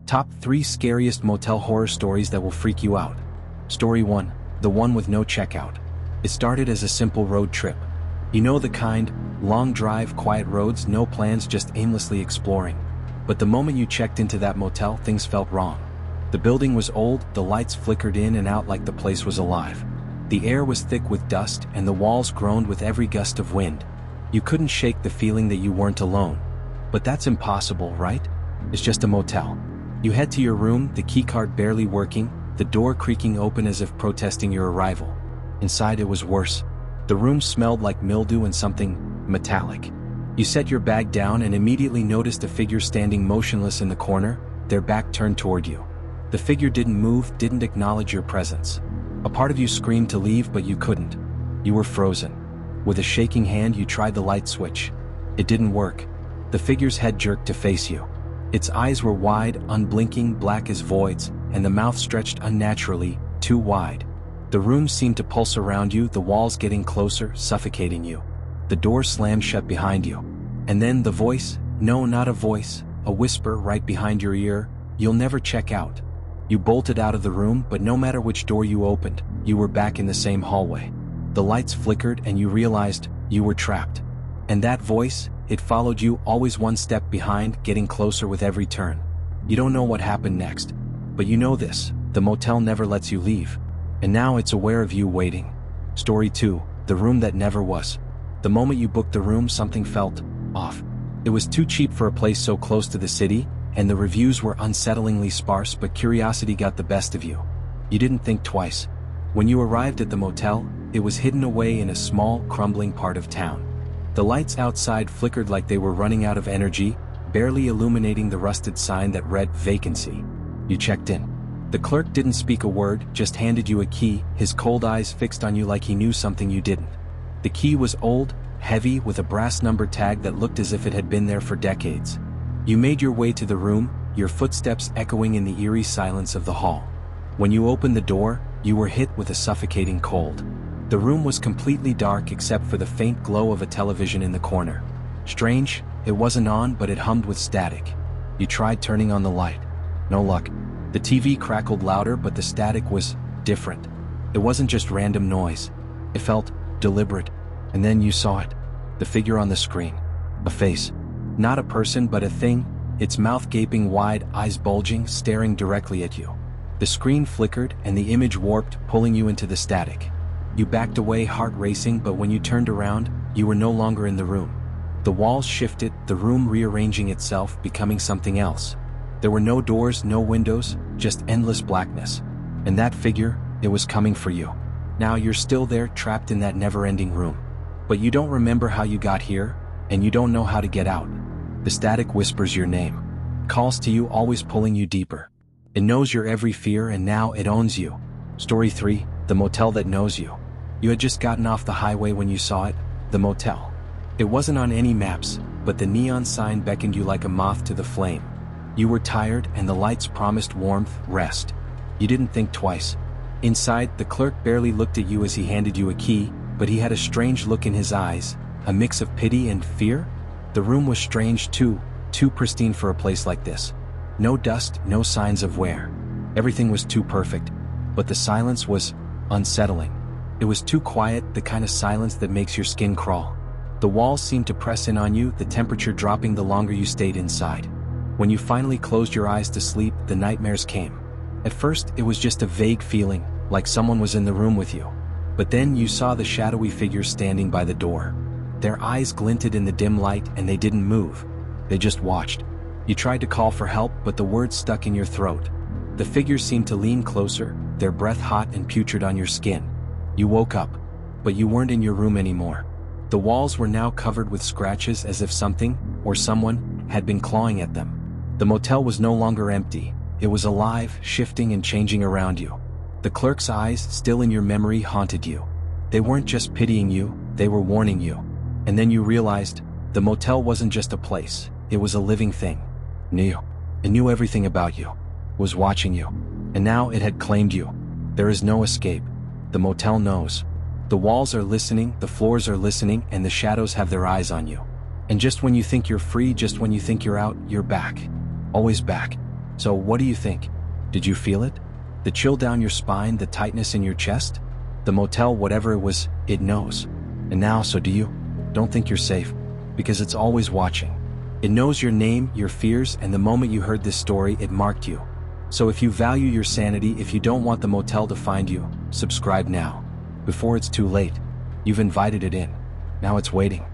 Top 3 Scariest Motel Horror Stories That Will Freak You Out. Story 1. The One With No Checkout. It started as a simple road trip. You know the kind, long drive, quiet roads, no plans, just aimlessly exploring. But the moment you checked into that motel, things felt wrong. The building was old, the lights flickered in and out like the place was alive. The air was thick with dust, and the walls groaned with every gust of wind. You couldn't shake the feeling that you weren't alone. But that's impossible, right? It's just a motel. You head to your room, the keycard barely working, the door creaking open as if protesting your arrival. Inside it was worse. The room smelled like mildew and something metallic. You set your bag down and immediately noticed a figure standing motionless in the corner, their back turned toward you. The figure didn't move, didn't acknowledge your presence. A part of you screamed to leave, but you couldn't. You were frozen. With a shaking hand, you tried the light switch. It didn't work. The figure's head jerked to face you. Its eyes were wide, unblinking, black as voids, and the mouth stretched unnaturally, too wide. The room seemed to pulse around you, the walls getting closer, suffocating you. The door slammed shut behind you. And then the voice, no, not a voice, a whisper right behind your ear, "You'll never check out." You bolted out of the room, but no matter which door you opened, you were back in the same hallway. The lights flickered and you realized you were trapped. And that voice, it followed you, always one step behind, getting closer with every turn. You don't know what happened next. But you know this, the motel never lets you leave. And now it's aware of you waiting. Story 2, The Room That Never Was. The moment you booked the room, something felt off. It was too cheap for a place so close to the city, and the reviews were unsettlingly sparse, but curiosity got the best of you. You didn't think twice. When you arrived at the motel, it was hidden away in a small, crumbling part of town. The lights outside flickered like they were running out of energy, barely illuminating the rusted sign that read vacancy. You checked in. The clerk didn't speak a word, just handed you a key, his cold eyes fixed on you like he knew something you didn't. The key was old, heavy, with a brass number tag that looked as if it had been there for decades. You made your way to the room, your footsteps echoing in the eerie silence of the hall. When you opened the door, you were hit with a suffocating cold. The room was completely dark except for the faint glow of a television in the corner. Strange, it wasn't on, but it hummed with static. You tried turning on the light. No luck. The TV crackled louder, but the static was different. It wasn't just random noise. It felt deliberate. And then you saw it. The figure on the screen. A face. Not a person, but a thing, its mouth gaping wide, eyes bulging, staring directly at you. The screen flickered and the image warped, pulling you into the static. You backed away, heart racing, but when you turned around, you were no longer in the room. The walls shifted, the room rearranging itself, becoming something else. There were no doors, no windows, just endless blackness. And that figure, it was coming for you. Now you're still there, trapped in that never-ending room. But you don't remember how you got here, and you don't know how to get out. The static whispers your name. Calls to you, always pulling you deeper. It knows your every fear, and now it owns you. Story 3, The Motel That Knows You. You had just gotten off the highway when you saw it, the motel. It wasn't on any maps, but the neon sign beckoned you like a moth to the flame. You were tired, and the lights promised warmth, rest. You didn't think twice. Inside, the clerk barely looked at you as he handed you a key, but he had a strange look in his eyes, a mix of pity and fear. The room was strange too pristine for a place like this. No dust, no signs of wear. Everything was too perfect, but the silence was unsettling. It was too quiet, the kind of silence that makes your skin crawl. The walls seemed to press in on you, the temperature dropping the longer you stayed inside. When you finally closed your eyes to sleep, the nightmares came. At first, it was just a vague feeling, like someone was in the room with you. But then you saw the shadowy figures standing by the door. Their eyes glinted in the dim light, and they didn't move. They just watched. You tried to call for help, but the words stuck in your throat. The figures seemed to lean closer, their breath hot and putrid on your skin. You woke up, but you weren't in your room anymore. The walls were now covered with scratches as if something, or someone, had been clawing at them. The motel was no longer empty. It was alive, shifting and changing around you. The clerk's eyes, still in your memory, haunted you. They weren't just pitying you, they were warning you. And then you realized, the motel wasn't just a place, it was a living thing. It knew everything about you, was watching you. And now it had claimed you. There is no escape. The motel knows. The walls are listening, the floors are listening, and the shadows have their eyes on you. And just when you think you're free, just when you think you're out, you're back. Always back. So what do you think? Did you feel it? The chill down your spine, the tightness in your chest? The motel, whatever it was, it knows. And now, so do you? Don't think you're safe, because it's always watching. It knows your name, your fears, and the moment you heard this story, it marked you. So if you value your sanity, if you don't want the motel to find you, subscribe now. Before it's too late. You've invited it in. Now it's waiting.